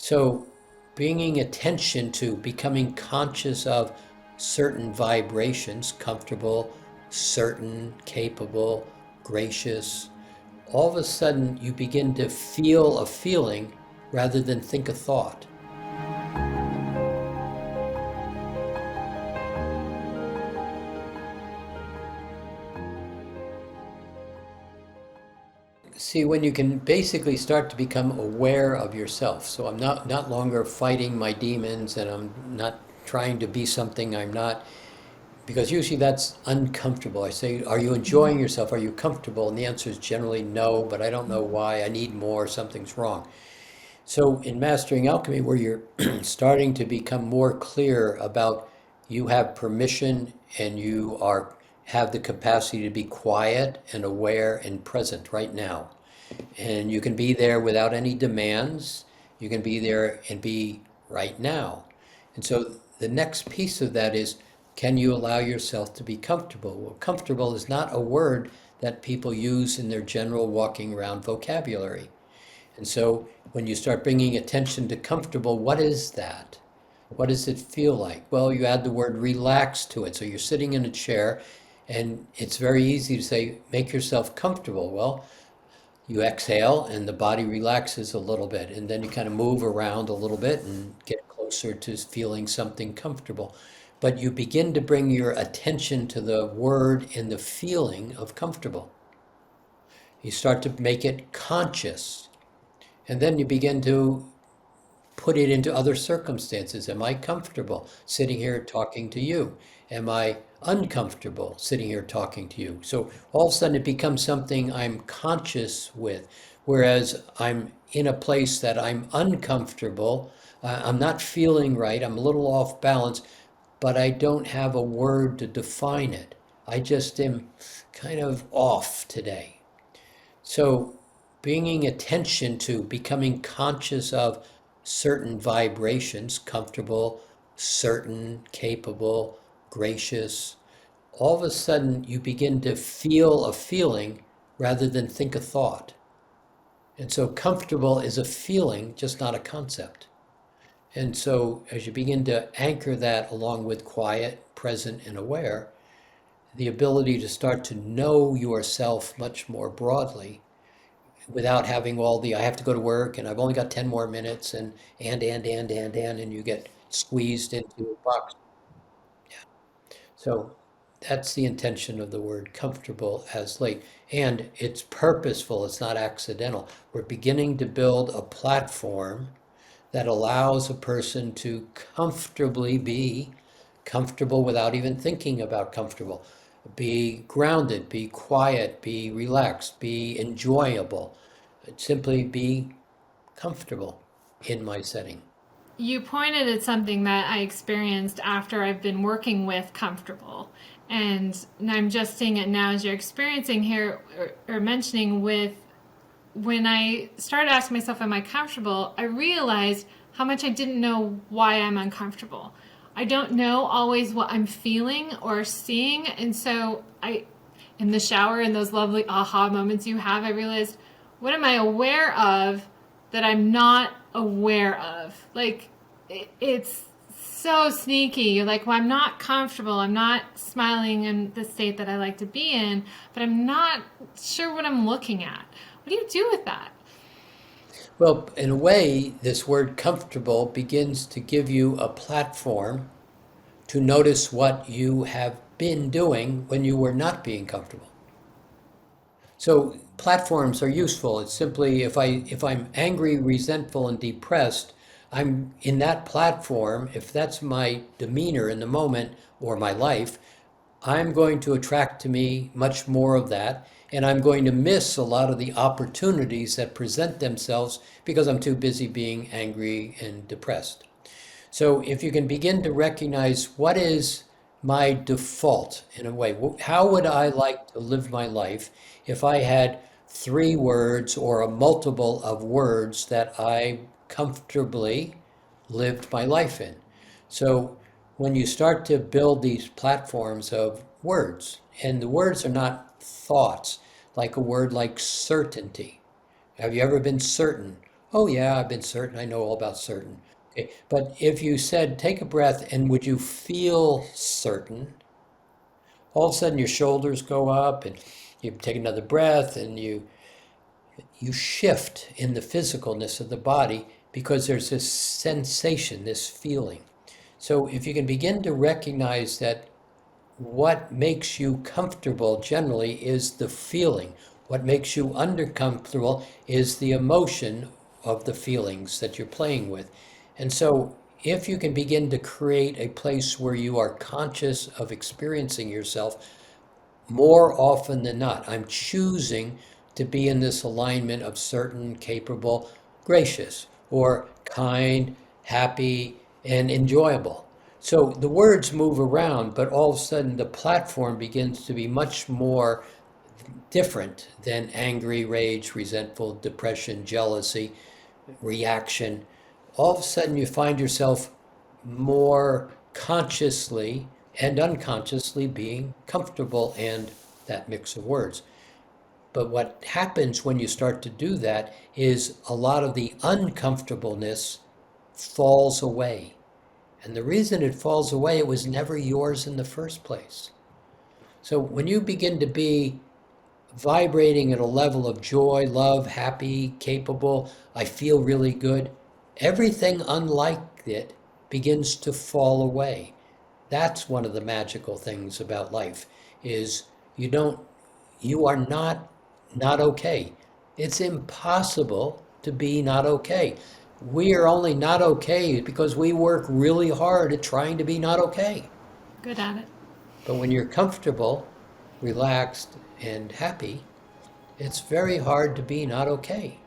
So, bringing attention to becoming conscious of certain vibrations, comfortable, certain, capable, gracious, all of a sudden you begin to feel a feeling rather than think a thought. See, when you can basically start to become aware of yourself. So I'm not longer fighting my demons and I'm not trying to be something I'm not, because usually that's uncomfortable. I say, are you enjoying yourself? Are you comfortable? And the answer is generally no, but I don't know why. I need more. Something's wrong. So in mastering alchemy, where you're starting to become more clear about you have permission and you are have the capacity to be quiet and aware and present right now. And you can be there without any demands. You can be there and be right now. And so the next piece of that is, can you allow yourself to be comfortable? Well, comfortable is not a word that people use in their general walking around vocabulary. And so when you start bringing attention to comfortable, what is that? What does it feel like? Well, you add the word relax to it. So you're sitting in a chair and it's very easy to say, make yourself comfortable. Well, you exhale and the body relaxes a little bit, and then you kind of move around a little bit and get closer to feeling something comfortable. But you begin to bring your attention to the word and the feeling of comfortable. You start to make it conscious, and then you begin to put it into other circumstances. Am I comfortable sitting here talking to you? Am I uncomfortable sitting here talking to you? So all of a sudden it becomes something I'm conscious with, whereas I'm in a place that I'm uncomfortable, I'm not feeling right, I'm a little off balance, but I don't have a word to define it. I just am kind of off today. So, bringing attention to becoming conscious of certain vibrations, comfortable, certain, capable, gracious, all of a sudden you begin to feel a feeling rather than think a thought. And so, comfortable is a feeling, just not a concept. And so, as you begin to anchor that along with quiet, present, and aware, the ability to start to know yourself much more broadly without having all the I have to go to work and I've only got 10 more minutes and you get squeezed into a box. So that's the intention of the word comfortable as late. And it's purposeful, it's not accidental. We're beginning to build a platform that allows a person to comfortably be comfortable without even thinking about comfortable. Be grounded, be quiet, be relaxed, be enjoyable. Simply be comfortable in my setting. You pointed at something that I experienced after I've been working with comfortable. And I'm just seeing it now as you're experiencing here or mentioning with when I started asking myself, am I comfortable? I realized how much I didn't know why I'm uncomfortable. I don't know always what I'm feeling or seeing. And so in the shower, in those lovely aha moments you have, I realized, what am I aware of that I'm not aware of? Like, it's so sneaky. You're like, well, I'm not comfortable. I'm not smiling in the state that I like to be in, but I'm not sure what I'm looking at. What do you do with that? Well, in a way, this word comfortable begins to give you a platform to notice what you have been doing when you were not being comfortable. So platforms are useful. It's simply if I'm angry, resentful, and depressed, I'm in that platform. If that's my demeanor in the moment or my life, I'm going to attract to me much more of that, and I'm going to miss a lot of the opportunities that present themselves because I'm too busy being angry and depressed. So if you can begin to recognize what is my default in a way, how would I like to live my life if I had three words or a multiple of words that I comfortably lived my life in? So when you start to build these platforms of words, and the words are not thoughts, like a word like certainty. Have you ever been certain? Oh, yeah, I've been certain. I know all about certain. Okay. But if you said, take a breath, and would you feel certain? All of a sudden your shoulders go up and you take another breath and you shift in the physicalness of the body because there's this sensation, this feeling. So if you can begin to recognize that what makes you comfortable generally is the feeling. What makes you uncomfortable is the emotion of the feelings that you're playing with. And so, if you can begin to create a place where you are conscious of experiencing yourself more often than not, I'm choosing to be in this alignment of certain, capable, gracious, or kind, happy, and enjoyable. So the words move around, but all of a sudden the platform begins to be much more different than angry, rage, resentful, depression, jealousy, reaction. All of a sudden you find yourself more consciously and unconsciously being comfortable and that mix of words. But what happens when you start to do that is a lot of the uncomfortableness falls away. And the reason it falls away, it was never yours in the first place. So when you begin to be vibrating at a level of joy, love, happy, capable, I feel really good, everything unlike it begins to fall away. That's one of the magical things about life is you don't you are not okay. It's impossible to be not okay. We are only not okay because we work really hard at trying to be not okay. Good at it. But when you're comfortable, relaxed, and happy, it's very hard to be not okay.